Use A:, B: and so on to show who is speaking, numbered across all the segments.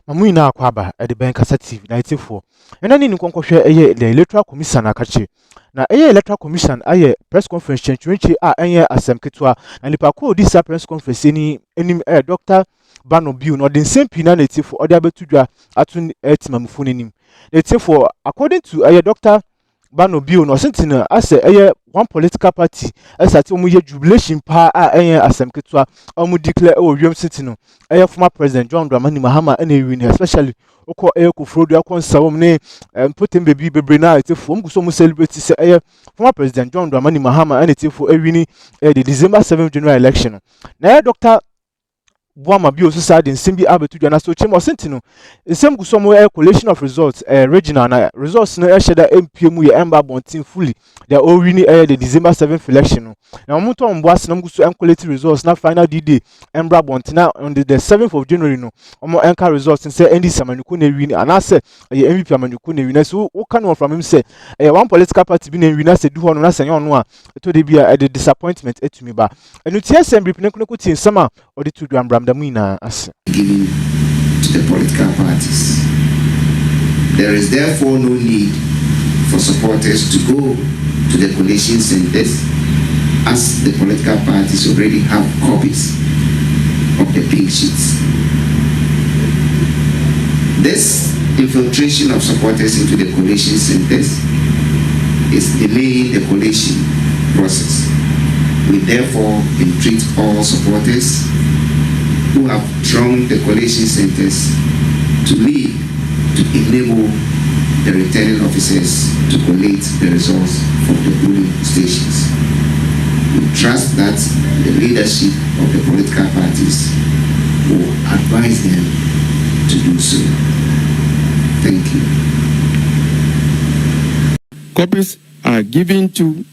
A: Mamu na akwaba at the bank as TV 94. And then in Concoshare, the electoral commission akachi. Na electoral commission aye press conference change asem ketwa and lipako this press conference any Dr. Bano Bill no the same penalty for other betudwa atun etimamfuni nim. It's for according to Dr. Bano Bill no sentina as one political party as at jubilation pa asem ketwa omu declare wiem sitino former president John Dramani Mahama and especially oko Kufrodo akonsawom ne potem baby bebre na etifo mguso mu celebrate say former president John Dramani Mahama and etifo ewini the December 7th general election na Dr. Boama bi osisa de nsimbi abetu na so chemo sentino nsem guso mo collation of results regional na results na sheda MPM ye emba bontin fully they all winning the December 7th election na mo to mbo asem guso collate results na final day emba bontin na on the 7th of January no omo enka results say NDC amanyuko na win and say ye MVP amanyuko na win so wo kan from him say one political party bi na win say du ho no na say on no a to dey be the disappointment etumi ba enu tie sem bi pineko tin sama or the to do giving to
B: the political parties. There is therefore no need for supporters to go to the collation centers as the political parties already have copies of the pink sheets. This infiltration of supporters into the collation centers is delaying the collation process. We therefore entreat all supporters who have thronged the collation centers to leave to enable the returning officers to collate the results from the polling stations. We trust that the leadership of the political parties will advise them to do so. Thank you.
C: Copies are given to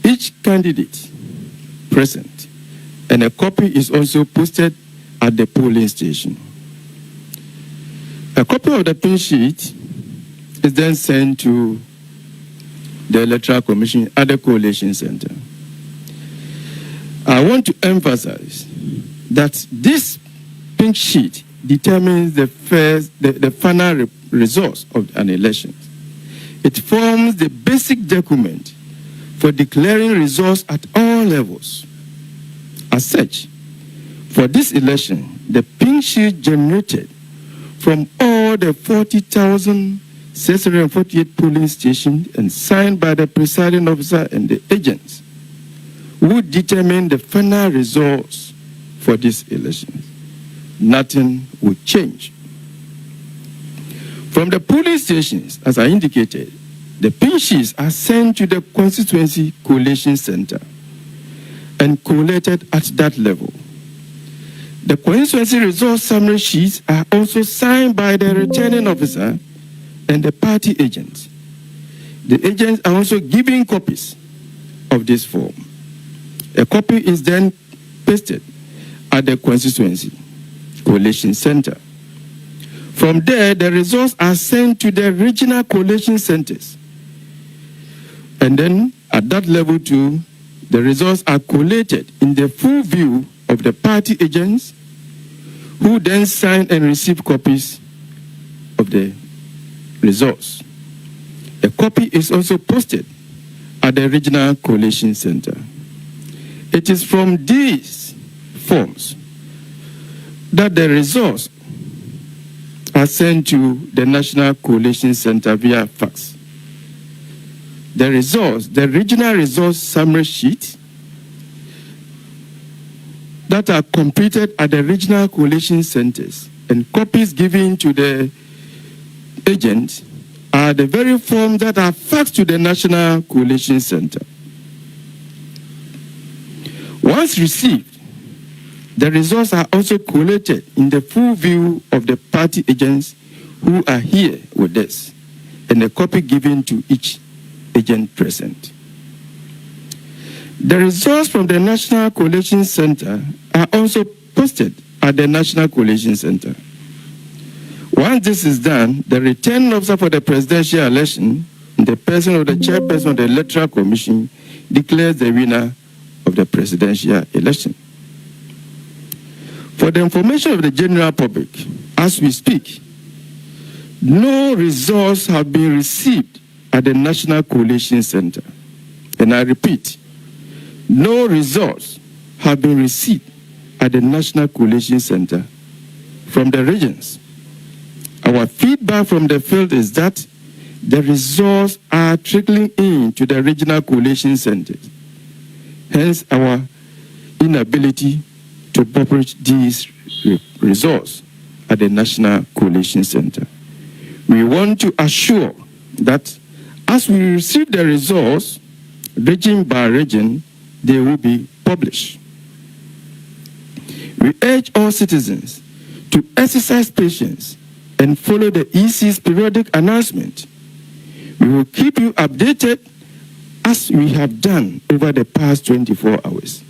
C: each candidate present, and a copy is also posted at the polling station. A copy of the pin sheet is then sent to the Electoral Commission at the Collation Center. I want to emphasize that this pink sheet determines the final results of an election. It forms the basic document for declaring results at all levels. As such, for this election, the pink sheet generated from all the 40,648 polling stations and signed by the presiding officer and the agents would determine the final results for this election. Nothing would change. From the polling stations, as I indicated, the pink sheets are sent to the constituency collation center and collated at that level. The constituency results summary sheets are also signed by the returning officer and the party agents. The agents are also given copies of this form. A copy is then pasted at the constituency collation center. From there, the results are sent to the regional collation centers. And then at that level too, the results are collated in the full view of the party agents, who then sign and receive copies of the results. A copy is also posted at the regional collation center. It is from these forms that the results are sent to the National Collation Center via fax. The results, the regional results summary sheet that are completed at the regional collation centers and copies given to the agents are the very forms that are faxed to the National Collation Center. Once received, the results are also collated in the full view of the party agents who are here with us, and a copy given to each agent present. The results from the National Collation Center are also posted at the National Collation Center. Once this is done, the returning officer for the presidential election, in the person of the chairperson of the Electoral Commission, declares the winner of the presidential election. For the information of the general public, as we speak, no results have been received at the National Collation Center. And I repeat, no results have been received at the National Collation Center from the regions. Our feedback from the field is that the results are trickling in to the regional collation centers. Hence, our inability to publish these results at the National Collation Center. We want to assure that as we receive the results, region by region, they will be published. We urge all citizens to exercise patience and follow the EC's periodic announcement. We will keep you updated as we have done over the past 24 hours.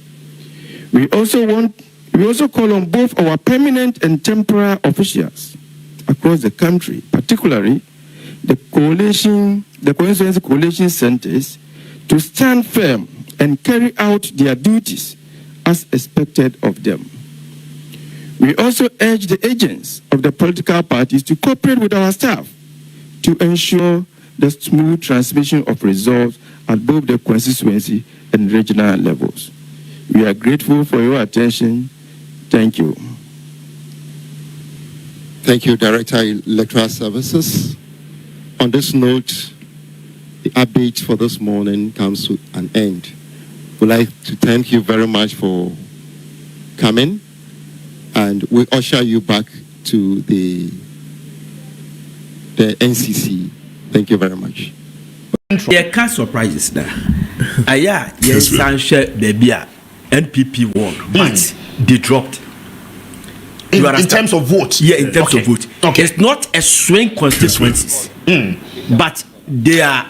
C: We also call on both our permanent and temporary officials across the country, particularly the constituency collation centers, to stand firm and carry out their duties as expected of them. We also urge the agents of the political parties to cooperate with our staff to ensure the smooth transmission of results at both the constituency and regional levels. We are grateful for your attention. Thank you.
D: Thank you, Director, Electoral Services. On this note, the update for this morning comes to an end. We'd like to thank you very much for coming, and we usher you back to the NCC. Thank you very much.
E: There can surprises there. Yes, Sanche Debia, NPP won, but they dropped.
F: In terms of vote?
E: Yeah, in terms of vote. Okay. It's not a swing constituencies, but they are.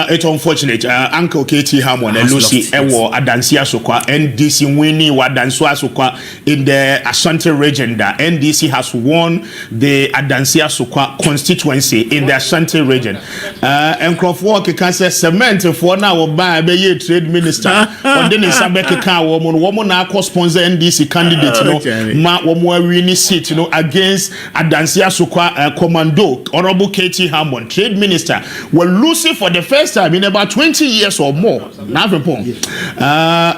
F: It's unfortunate. Uncle Katie Hammond and Lucy Ewo Adansia Sokwa NDC winning Wadanswa Sokwa in the Ashanti region. The NDC has won the Adansia Sokwa constituency in the Ashanti region. And Crawford can say cement for now by a trade minister. Or then in Sabeka woman now co-sponsor NDC candidate. Ma woman winning seat against Adansia Sokwa commando Honorable Katie Hammond, trade minister. Were losing for the first time in about 20 years or more.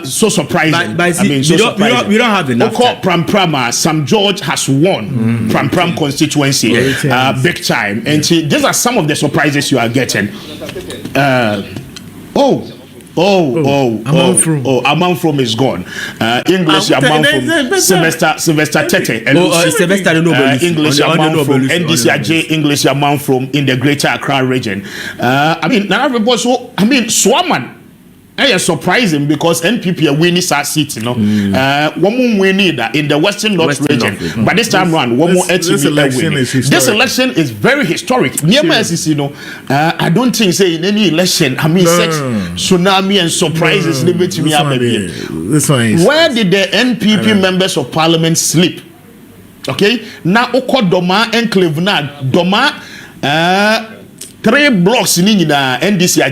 F: So surprising.
E: We don't have enough.
F: Pram Sam George has won Pram constituency big time. And these are some of the surprises you are getting. Among from is gone. English among from Sylvester Tete. English among from NDC English among from in the Greater Accra region. Swaman. It's surprising because NPP are winning our seat, one more winning in the Western North region. But this time around, one more this election is very historic. I don't think say in any election, such tsunami and surprises limit me up. Where did the NPP members of parliament sleep? Okay, now Oko Doma enclave na Doma 3 blocks in NDC are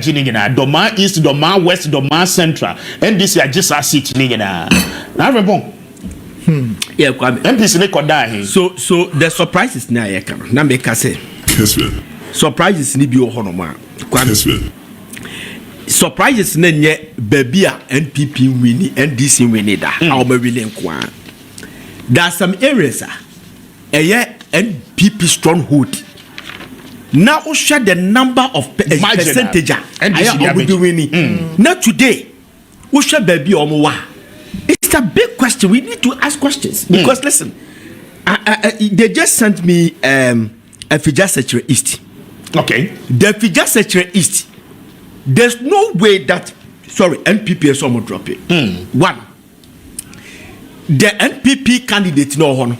F: Doma East, Doma West, Doma Central. NDC are just a seat in
E: yeah,
F: MPC
E: so the surprises now na make us say surprises ni bi ohonoma surprises na nye baby a NPP winning NDC winning da how be willing kwa. There are some areas NPP stronghold. Now we share the number of percentage Now today we share baby omowa. It's a big question. We need to ask questions because listen, they just sent me a figure searcher East.
F: Okay,
E: the figure searcher East. There's no way that NPP is someone drop it. One, the NPP candidate no one.